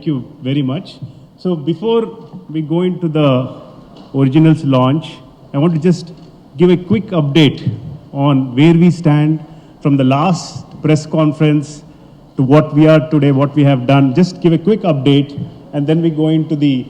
you very much. So before we go into the originals launch, I want to just give a quick update on where we stand from the last press conference to what we are today, what we have done. Just give a quick update, and then we go into the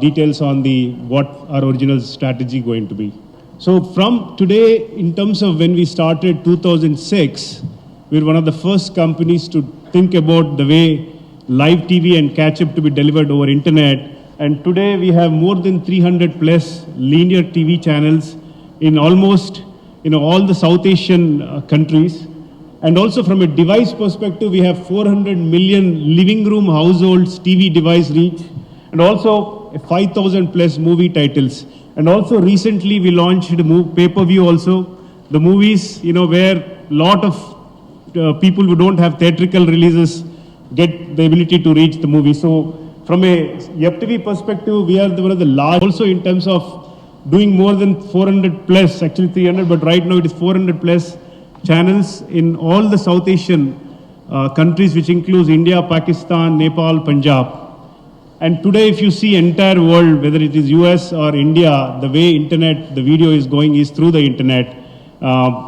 details on the what our original strategy going to be. So from today, in terms of when we started 2006, we're one of the first companies to think about the way live TV and catch-up to be delivered over internet. And today we have more than 300 plus linear TV channels in almost all the South Asian countries. And also from a device perspective, we have 400 million living room households TV device reach, and also 5,000 plus movie titles. And also recently we launched pay-per-view also. The movies, where a lot of people who don't have theatrical releases get the ability to reach the movie. So from a YuppTV perspective, we are one of the large, also in terms of doing more than 400 plus, actually 300, but right now it is 400 plus channels in all the South Asian countries, which includes India, Pakistan, Nepal, Punjab. And today, if you see entire world, whether it is US or India, the way internet, the video is going is through the internet.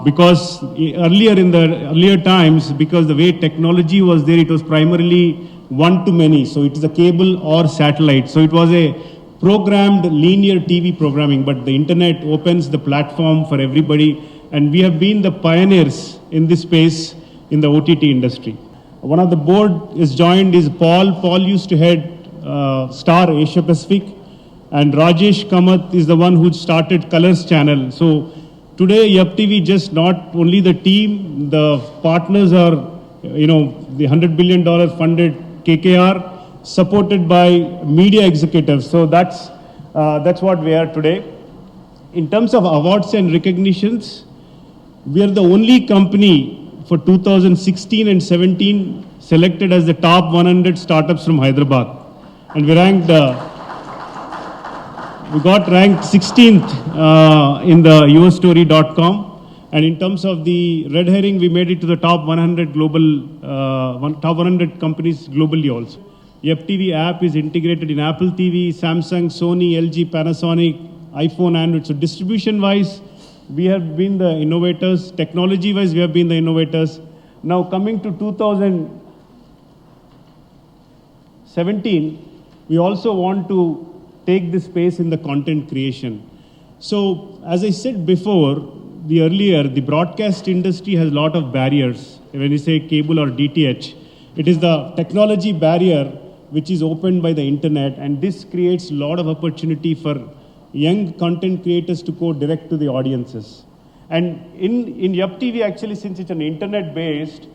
Because earlier times, because the way technology was there, it was primarily one-to-many. So it is a cable or satellite. So it was a programmed linear TV programming, but the internet opens the platform for everybody. And we have been the pioneers in this space in the OTT industry. One of the board is joined is Paul. Paul used to head Star Asia Pacific, and Rajesh Kamath is the one who started Colors channel. So today YuppTV just not only the team, the partners are, the $100 billion funded KKR, supported by media executives. So that's what we are today. In terms of awards and recognitions, we are the only company for 2016 and 17 selected as the top 100 startups from Hyderabad. And we ranked, we got ranked 16th in the ustory.com. And in terms of the red herring, we made it to the top 100 global, top 100 companies globally also. YuppTV app is integrated in Apple TV, Samsung, Sony, LG, Panasonic, iPhone, Android. So distribution-wise, we have been the innovators. Technology-wise, we have been the innovators. Now coming to 2017, we also want to take this space in the content creation. So as I said before, the broadcast industry has a lot of barriers. When you say cable or DTH, it is the technology barrier which is opened by the internet, and this creates a lot of opportunity for young content creators to go direct to the audiences. And in YuppTV, actually, since it's an internet-based,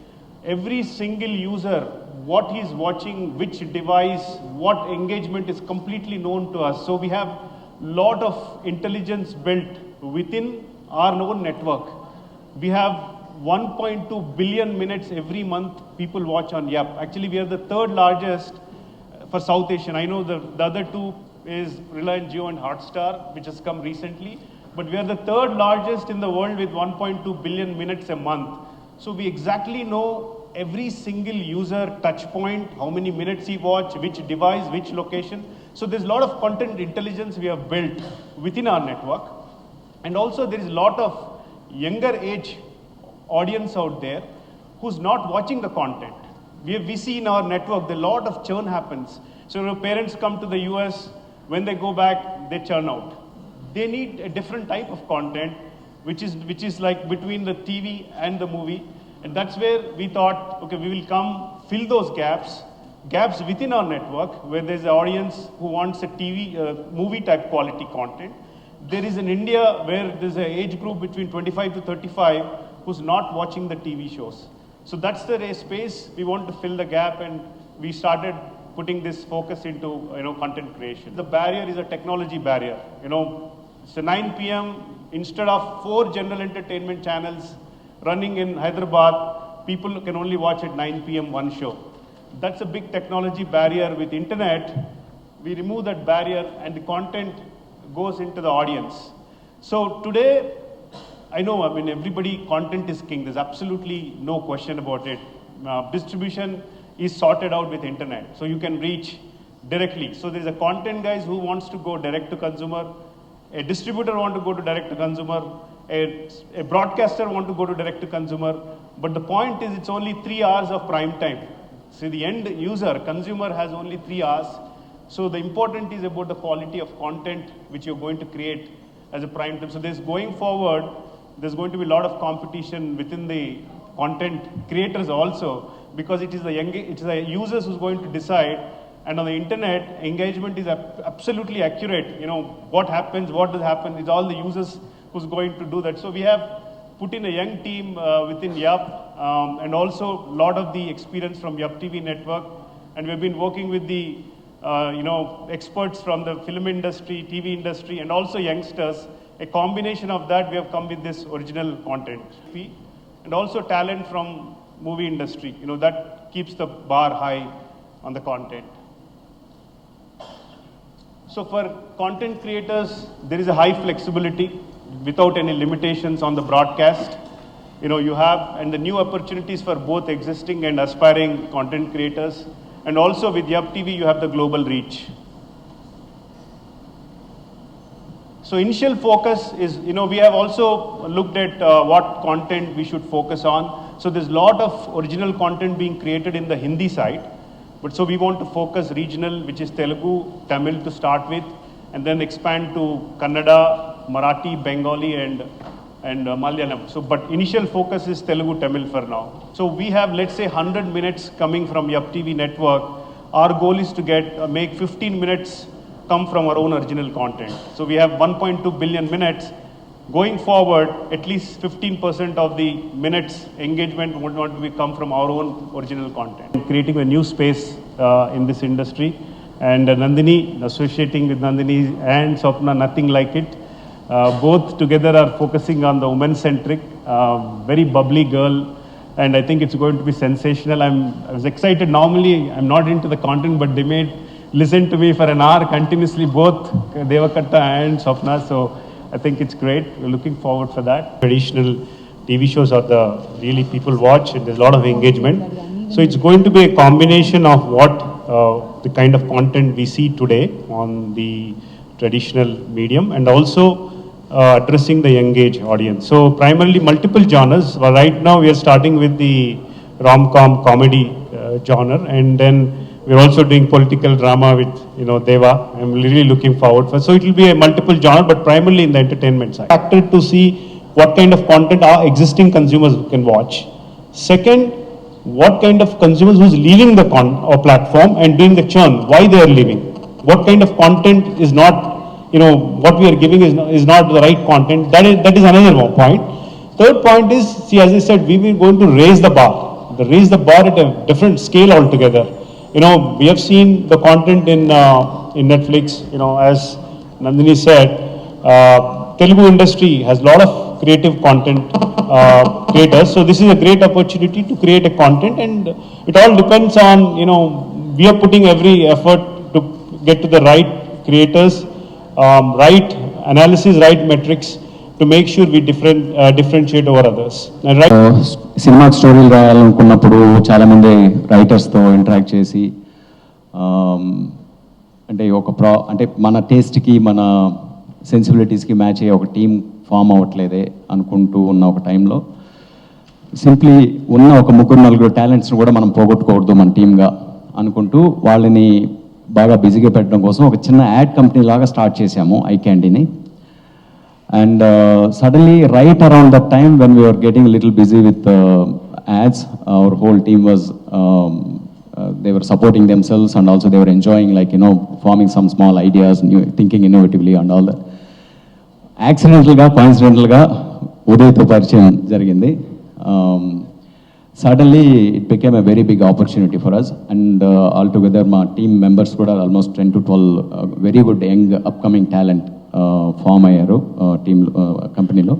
every single user, what he's watching, which device, what engagement is completely known to us. So we have a lot of intelligence built within our own network. We have 1.2 billion minutes every month people watch on Yupp. Actually, we are the third largest for South Asian. I know the other two is Reliance Jio and Hotstar, which has come recently. But we are the third largest in the world with 1.2 billion minutes a month. So we exactly know every single user touch point, how many minutes he watched, which device, which location. So there's a lot of content intelligence we have built within our network. And also there is a lot of younger age audience out there who's not watching the content. We see in our network, a lot of churn happens. So parents come to the US, when they go back, they churn out. They need a different type of content, which is like between the TV and the movie. And that's where we thought, okay, we will come fill those gaps within our network, where there's an audience who wants a movie type quality content. There is in India where there's an age group between 25 to 35 who's not watching the TV shows. So that's the space we want to fill the gap, and we started putting this focus into content creation. The barrier is a technology barrier. It's 9 p.m. Instead of 4 general entertainment channels running in Hyderabad, people can only watch at 9 p.m. one show. That's a big technology barrier. With internet, we remove that barrier and the content goes into the audience. So today, everybody, content is king. There's absolutely no question about it. Distribution is sorted out with internet. So you can reach directly. So there's a content guys who wants to go direct to consumer, a distributor want to go to direct to consumer, a broadcaster want to go to direct to consumer. But the point is it's only 3 hours of prime time. So the end user, consumer has only 3 hours. So the important is about the quality of content which you're going to create as a prime time. So there's going forward, there's going to be a lot of competition within the content creators also, because it is the users who's going to decide. And on the internet, engagement is absolutely accurate. You know, what happens, what does happen, it's all the users who's going to do that. So we have put in a young team within Yupp, and also a lot of the experience from YuppTV network. And we've been working with the experts from the film industry, TV industry, and also youngsters. A combination of that, we have come with this original content. And also talent from movie industry. You know, that keeps the bar high on the content. So for content creators, there is a high flexibility without any limitations on the broadcast. You know, you have, and the new opportunities for both existing and aspiring content creators. And also with YuppTV, you have the global reach. So initial focus is, we have also looked at what content we should focus on. So there's a lot of original content being created in the Hindi side. But so we want to focus regional, which is Telugu, Tamil to start with, and then expand to Kannada, Marathi, Bengali, and Malayalam. So, but initial focus is Telugu, Tamil for now. So we have, let's say, 100 minutes coming from YuppTV network. Our goal is to make 15 minutes come from our own original content. So we have 1.2 billion minutes. Going forward, at least 15% of the minutes engagement would not come from our own original content. Creating a new space in this industry. And Nandini, associating with Nandini and Swapna, nothing like it. Both together are focusing on the women-centric, very bubbly girl. And I think it's going to be sensational. I was excited. Normally, I'm not into the content, but they made listen to me for an hour continuously, both Devakatta and Swapna. So I think it's great. We're looking forward for that. Traditional TV shows are the really people watch, and there's a lot of engagement. So it's going to be a combination of what the kind of content we see today on the traditional medium, and also addressing the young age audience. So primarily multiple genres. Right now we are starting with the rom-com comedy genre, and then we're also doing political drama with Deva. I'm really looking forward for. So it will be a multiple genre, but primarily in the entertainment side. Factor to see what kind of content our existing consumers can watch. Second, what kind of consumers who's leaving the platform and doing the churn, why they are leaving. What kind of content is not, what we are giving is not the right content. That is another point. Third point is, see, as I said, we were going to raise the bar. Raise the bar at a different scale altogether. We have seen the content in Netflix, as Nandini said, Telugu industry has a lot of creative content creators. So this is a great opportunity to create a content, and it all depends on, we are putting every effort to get to the right creators, right analysis, right metrics, to make sure we differentiate over others. సినిమాకి స్టోరీలు రాయాలనుకున్నప్పుడు చాలామంది రైటర్స్తో interact చేసి అంటే మన టేస్ట్కి మన సెన్సిబిలిటీస్కి match అయ్యే ఒక టీం ఫామ్ అవ్వట్లేదే అనుకుంటూ ఉన్న ఒక టైంలో సింప్లీ ఉన్న ఒక 3-4 టాలెంట్స్ని కూడా మనం పోగొట్టుకోవద్దు మన టీమ్గా అనుకుంటూ వాళ్ళని బాగా బిజీగా పెట్టడం కోసం ఒక చిన్న యాడ్ కంపెనీ లాగా స్టార్ట్ చేశాము ఐక్యాండీని. And suddenly, right around that time when we were getting a little busy with ads, our whole team was, they were supporting themselves, and also they were enjoying, forming some small ideas, thinking innovatively and all that. Accidentally, coincidentally, Udayto Parichayam jarigindi. Suddenly, it became a very big opportunity for us, and altogether, my team members were almost 10 to 12 very good young upcoming talent. Form అయ్యారు team కంపెనీలో.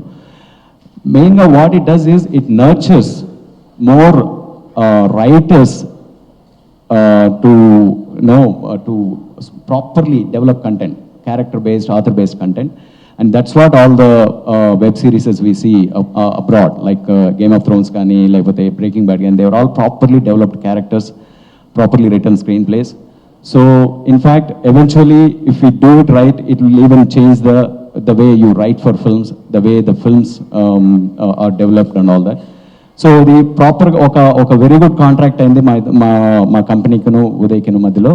మెయిన్గా what it does is it nurtures more writers to properly develop content, character based, author based content. And that's what all the web series we see abroad, like Game of Thrones కానీ లేకపోతే Breaking Bad కానీ, they are all properly developed characters properly written screenplays. So, in fact, eventually, if we do it right, it will even change the way you write for films, the way the films are developed and all that. So, the proper, oka very good contract అయింది మా కంపెనీకిను ఉదయ్కిను మధ్యలో.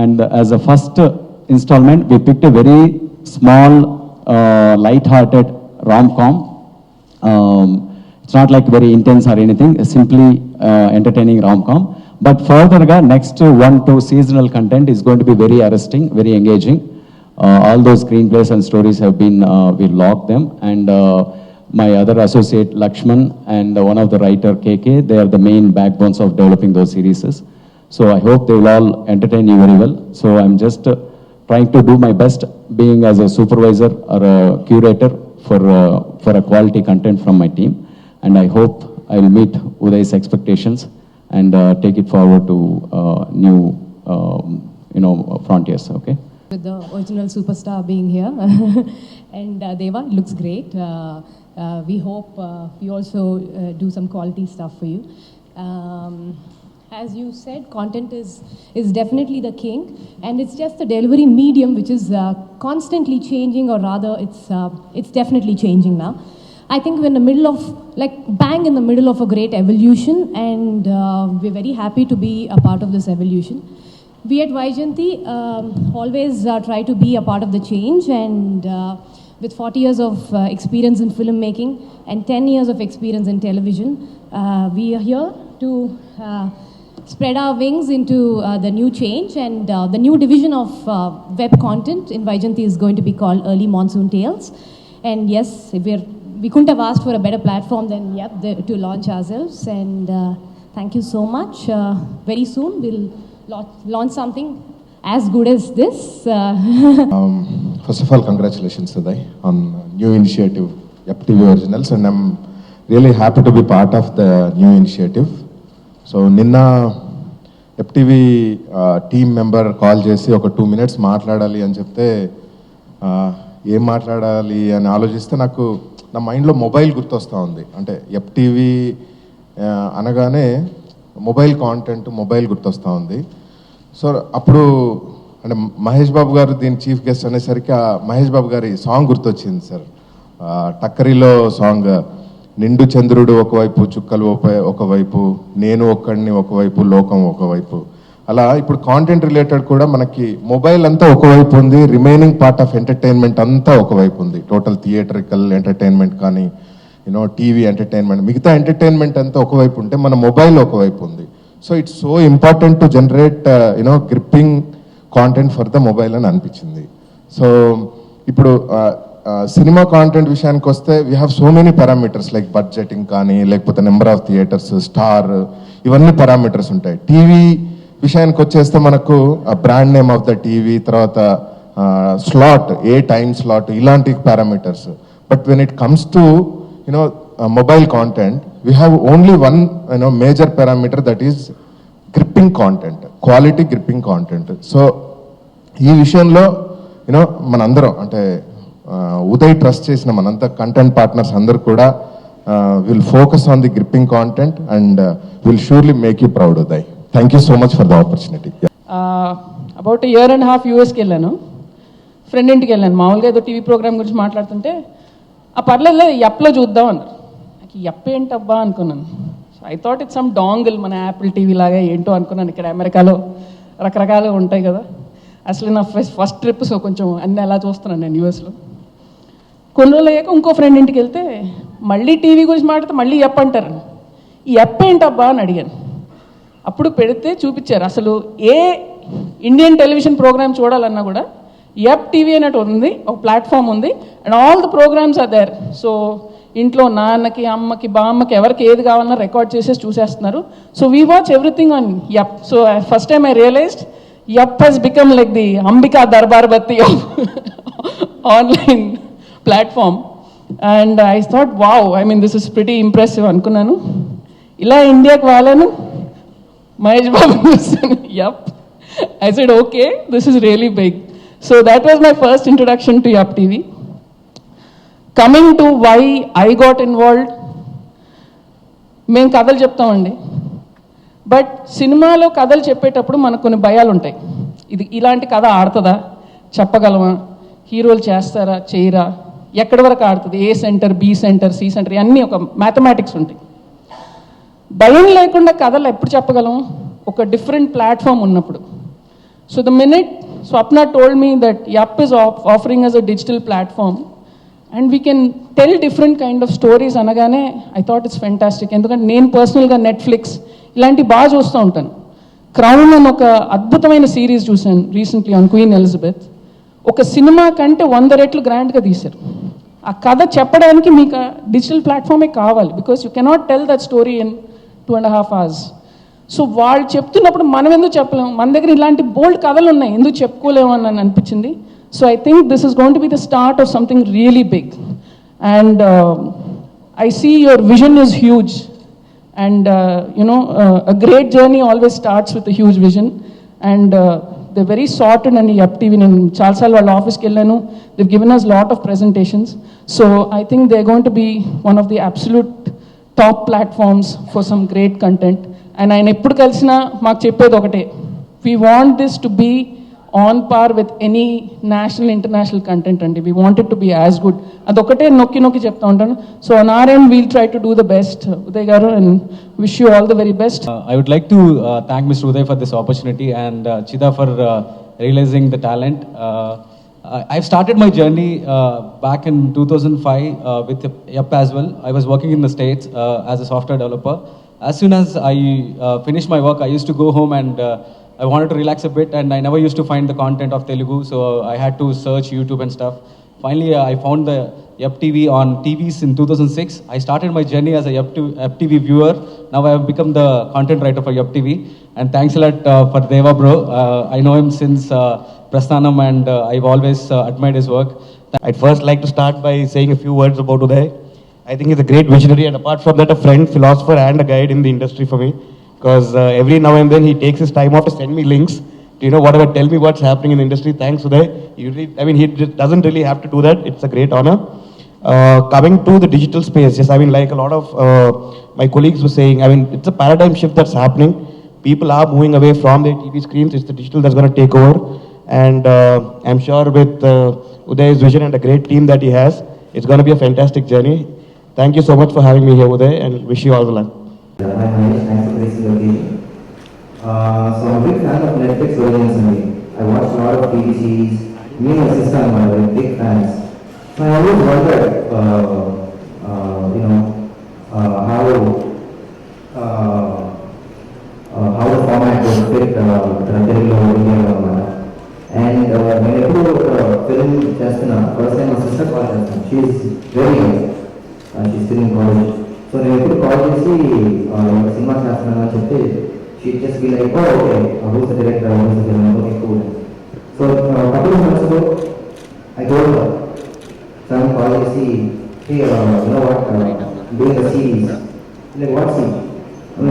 And as a first installment, we picked a very small, light-hearted rom-com. It's not like very intense or anything, simply entertaining rom-com. But further, next 1-2 seasonal content is going to be very arresting, very engaging. All those screenplays and stories have been, we logged them. And my other associate, Lakshman, and one of the writer, KK, they are the main backbones of developing those series. So I hope they will all entertain you very well. So I'm just trying to do my best being as a supervisor or a curator for a quality content from my team. And I hope I will meet Uday's expectations and take it forward to new, frontiers, okay? With the original superstar being here. And Deva, looks great. We hope we also do some quality stuff for you. As you said, content is definitely the king, and it's just the delivery medium which is constantly changing, or rather it's definitely changing now. I think we're in the middle of, like, bang in the middle of a great evolution, and we're very happy to be a part of this evolution. We at Vaijayanti always try to be a part of the change, and with 40 years of experience in filmmaking and 10 years of experience in television, we are here to spread our wings into the new change, and the new division of web content in Vaijayanti is going to be called Early Monsoon Tales. And yes, we couldn't have asked for a better platform than to launch ourselves. And thank you so much. Very soon we'll launch something as good as this. First of all, congratulations, Uday, on new initiative, YuppTV Originals, and I'm really happy to be part of the new initiative. So నిన్న YuppTV team member call చేసి ఒక 2 minutes మాట్లాడాలి అని చెప్తే ఏం మాట్లాడాలి అని ఆలోచిస్తే నాకు నా మైండ్లో మొబైల్ గుర్తొస్తూ ఉంది. అంటే YuppTV అనగానే మొబైల్ కాంటెంట్, మొబైల్ గుర్తొస్తూ ఉంది. సో అప్పుడు అంటే మహేష్ బాబు గారు దీని చీఫ్ గెస్ట్ అనేసరికి మహేష్ బాబు గారి సాంగ్ గుర్తొచ్చింది సార్. టక్కరిలో సాంగ్, నిండు చంద్రుడు ఒకవైపు, చుక్కలు ఒకవైపు, నేను ఒక్కడిని ఒకవైపు, లోకం ఒకవైపు. అలా ఇప్పుడు కాంటెంట్ రిలేటెడ్ కూడా మనకి మొబైల్ అంతా ఒకవైపు ఉంది, రిమైనింగ్ పార్ట్ ఆఫ్ ఎంటర్టైన్మెంట్ అంతా ఒకవైపు ఉంది. టోటల్ థియేటరికల్ ఎంటర్టైన్మెంట్ కానీ టీవీ ఎంటర్టైన్మెంట్, మిగతా ఎంటర్టైన్మెంట్ అంతా ఒకవైపు ఉంటే మన మొబైల్ ఒకవైపు ఉంది. So it's so important to generate gripping content for the mobile అని అనిపించింది. సో ఇప్పుడు సినిమా కాంటెంట్ విషయానికి వస్తే we have so many parameters, like budgeting కానీ, లేకపోతే నెంబర్ ఆఫ్ థియేటర్స్, స్టార్, ఇవన్నీ పారామీటర్స్ ఉంటాయి. టీవీ విషయానికి వచ్చేస్తే మనకు brand name of the TV, తర్వాత స్లాట్, ఏ టైమ్ స్లాట్, ఇలాంటి parameters. But when it comes to mobile content, we have only one major parameter, that is gripping content, quality gripping content. So ఈ విషయంలో మనందరం అంటే Uday trust చేసిన మనంతా content partners అందరూ కూడా will focus on the gripping content and will surely make you proud, Uday. Thank you so much for the opportunity. About year and half యూఎస్కి వెళ్ళాను, ఫ్రెండ్ ఇంటికి వెళ్ళాను. మామూలుగా ఏదో టీవీ ప్రోగ్రామ్ గురించి మాట్లాడుతుంటే పర్లేదు యప్లో చూద్దాం అన్నారు. నాకు యప్ ఏంటబ్బా అనుకున్నాను. So I thought it's some dongle, మన యాపిల్ టీవీ లాగా ఏంటో అనుకున్నాను. ఇక్కడ అమెరికాలో రకరకాలుగా ఉంటాయి కదా. అసలు నా ఫస్ట్ ట్రిప్, సో కొంచెం అన్నీ అలా చూస్తున్నాను నేను యూఎస్లో. కొన్ని రోజులు అయ్యాక ఇంకో ఫ్రెండ్ ఇంటికి వెళ్తే మళ్ళీ టీవీ గురించి మాట్లాడితే మళ్ళీ యప్ అంటారు. ఈ యప్ ఏంటబ్బా అని అడిగాను. అప్పుడు పెడితే చూపించారు అసలు ఏ ఇండియన్ టెలివిజన్ ప్రోగ్రామ్ చూడాలన్నా కూడా YuppTV అన్నట్టు ఉంది, ఒక ప్లాట్ఫామ్ ఉంది, and all the programs are there. So ఇంట్లో నాన్నకి, అమ్మకి, బామ్మకి ఎవరికి ఏది కావాలన్నా రికార్డ్ చేసేసి చూసేస్తున్నారు. So we watch everything on Yupp. So first time I realized Yupp he's become like the Ambika Darbar Batti of online platform. And I thought wow, I mean this is pretty impressive అనుకున్నాను. ఇలా ఇండియాకి వాళ్ళను మహేష్ బాబు చూస్తాను Yupp. I said, okay, this is really big. So that was my first introduction to YuppTV. Coming to why I got involved, మేము కథలు చెప్తామండి. But సినిమాలో కథలు చెప్పేటప్పుడు మనకు కొన్ని భయాలు ఉంటాయి. ఇది ఇలాంటి కథ ఆడుతుందా, చెప్పగలమా, హీరోలు చేస్తారా చేయరా, ఎక్కడి వరకు ఆడుతుంది, A centre, B centre, C centre, ఇవన్నీ ఒక మ్యాథమెటిక్స్ ఉంటాయి. భయం లేకుండా కథలు ఎప్పుడు చెప్పగలం? ఒక డిఫరెంట్ ప్లాట్ఫామ్ ఉన్నప్పుడు. So the minute Swapna told me that app is offering us a digital platform and we can tell different kind of stories అనగానే ఐ థాట్ ఇట్స్ ఫెంటాస్టిక్. ఎందుకంటే నేను పర్సనల్గా నెట్ఫ్లిక్స్ ఇలాంటి బాగా చూస్తూ ఉంటాను. క్రౌన్ అని ఒక అద్భుతమైన సిరీస్ చూశాను రీసెంట్లీ ఆన్ క్వీన్ ఎలిజబెత్. ఒక సినిమా కంటే 100 రెట్లు గ్రాండ్గా తీశారు. ఆ కథ చెప్పడానికి మీకు డిజిటల్ ప్లాట్ఫామే కావాలి, because you cannot tell that story in 2.5 hours. So వాళ్ళు చెప్తున్నప్పుడు మనం ఎందుకు చెప్పలేము? మన దగ్గర ఇలాంటి బోల్డ్ కథలు ఉన్నాయి, ఎందుకు చెప్పుకోలేము అని అనిపించింది. So I think this is going to be the start of something really big. And I see your vision is huge. And a great journey always starts with a huge vision. And they're very sorted and YuppTV in Chalsal wal office ki ellanu. They've given us lot of presentations. So I think they're going to be one of the absolute top platforms for some great content. And I eppudu kalsina maaku cheppedi okate, we want this to be on par with any national international content and we want it to be as good. Adokate nokki chepta untanu. So on our end we'll try to do the best, Uday garu, and wish you all the very best. I would like to thank Mr. Uday for this opportunity and Chida for realizing the talent. I've started my journey back in 2005 with Yupp as well. I was working in the States as a software developer. As soon as I finished my work, I used to go home and I wanted to relax a bit, and I never used to find the content of Telugu, so I had to search YouTube and stuff. Finally, I found the YuppTV on TVs in 2006. I started my journey as a YuppTV viewer. Now I have become the content writer for YuppTV, and thanks a lot for Deva bro. I know him since Prasthanam, and I've always admired his work. I'd first like to start by saying a few words about Uday. I think he's a great visionary, and apart from that, a friend, philosopher, and a guide in the industry for me. Because every now and then he takes his time off to send me links to, whatever, tell me what's happening in the industry. Thanks, Uday. He doesn't really have to do that. It's a great honor. Coming to the digital space, yes, like a lot of my colleagues were saying, it's a paradigm shift that's happening. People are moving away from their TV screens. It's the digital that's going to take over. And I'm sure with Uday's vision and the great team that he has, it's going to be a fantastic journey. Thank you so much for having me here, Uday, and wish you all the luck. Hi Mahesh, thanks for gracing the occasion. So I'm a big fan of Netflix originals only. I watch a lot of TV series. Me and my sister are very big fans. So I always wondered, how the format will fit Telugu or Indian. And when I put film chestuna, first time my sister called chestuna. She is very young. She's still in college. So నేను ఎప్పుడు call చేసి cinema చేస్తున్నాను అని చెప్తే she just be like okay who's the director who's the film ఎక్కువ. So couple months ago I told her, some call చేసి hey what doing the series like what series,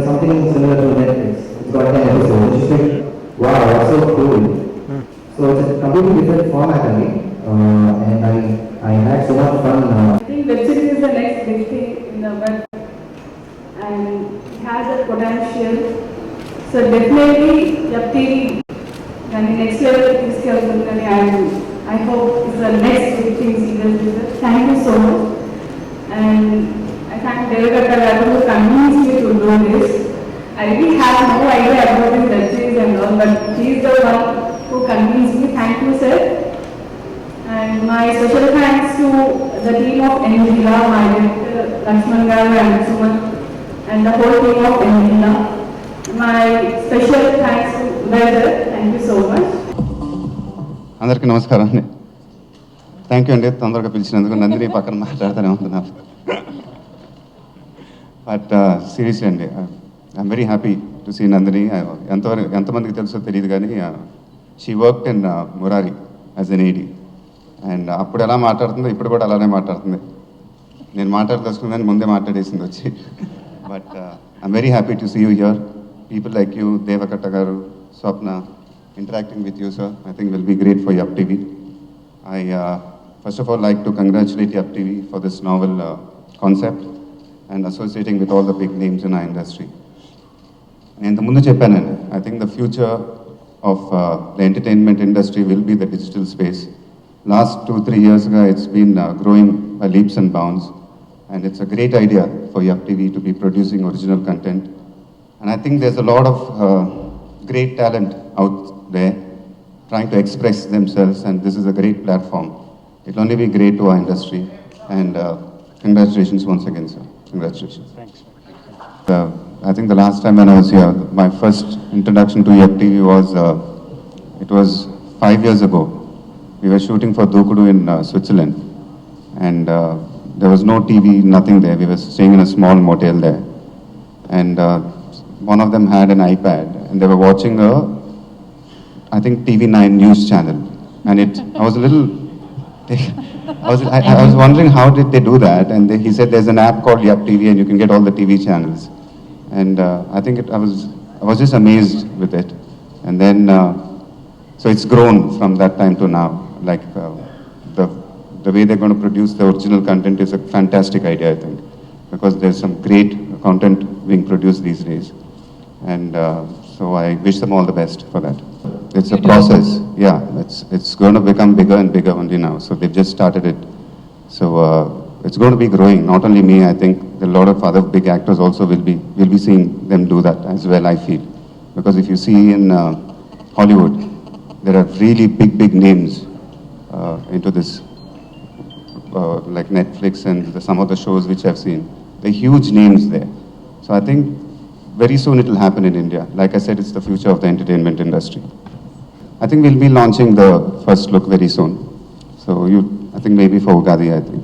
something similar to Netflix, it's got 10 episodes. She said wow, that's so cool. So it's a completely different format only, and I had so much fun. I think web series is the next big thing in the web, and it has a potential. So definitely YuppTV and the next level is coming, and I hope it's the next big thing in the future. Thank you so much, and I thank Devagatta who convinced me to do this. I really have no idea about this web series and all, but he is the one who convinced me. Thank you, sir. And my special thanks to the team of Envila, my director Lakshman Garu and Suman, and the whole team of Envila. My special thanks to Uday sir. Thank you so much. అందరికీ నమస్కారం అండి. Thank you అండి తొందరగా పిలిచినందుకు. నందిని పక్కన మాట్లాడుతూనే ఉంటున్నారు. But seriously అండి, I'm very happy to see Nandini. ఎంతమందికి తెలుసో తెలియదు కానీ she work in Murari as an AD. And అప్పుడు ఎలా మాట్లాడుతుందో ఇప్పుడు కూడా అలానే మాట్లాడుతుంది. నేను మాట్లాడదలుచుకున్నాను ముందే మాట్లాడేసింది వచ్చి. But I'm very happy to see you here. People like you, Devakatta గారు, Swapna, interacting with you, sir, I think will be great for YuppTV. I first of all like to congratulate YuppTV for this novel concept and associating with all the big names in our industry. నేను ఇంతకుముందు చెప్పానండి, I think the future of the entertainment industry will be the digital space. Last 2-3 years ago, it's been growing by leaps and bounds, and it's a great idea for YuppTV to be producing original content. And I think there's a lot of great talent out there trying to express themselves, and this is a great platform. It'll only be great to our industry, and congratulations once again, sir. Congratulations. Thanks. I think the last time when I was here, my first introduction to YuppTV was, it was 5 years ago. We were shooting for Dokudu in Switzerland, and there was no TV, nothing there. We were staying in a small motel there, and one of them had an iPad, and they were watching I think TV9 news channel, and I was a little, I was wondering how did they do that, and he said there's an app called YuppTV, and you can get all the TV channels, and I think I was just amazed with it, and then so it's grown from that time to now. Like the way they're going to produce the original content is a fantastic idea, I think, because there's some great content being produced these days, and so I wish them all the best for that. It's a process. Yeah, it's going to become bigger and bigger only now. So they've just started it. So it's going to be growing. Not only me, I think a lot of other big actors also will be seeing them do that as well, I feel. Because if you see in Hollywood, there are really big names into this, like Netflix and some of the shows which I've seen. They're huge names there. So I think very soon it will happen in India. Like I said, it's the future of the entertainment industry. I think we'll be launching the first look very soon. So I think maybe for Ugadi, I think.